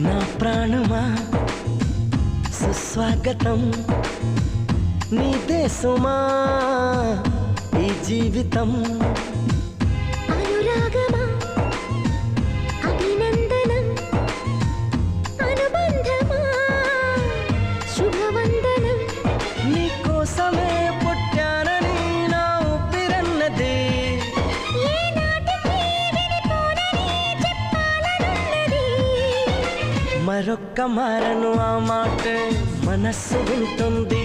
నా ప్రాణమా సుస్వాగతం నీదే సుమా ఈ జీవితం అనురాగమా అభినందనం అనుబంధమా శుభవందనం నీకోసమే పుట్టానని నా ఊపిరన్నది ఏనాటికి విడిపోనని చెప్పాలనున్నది మరొక్క మారను ఆ మాట మనస్సు వింటుంది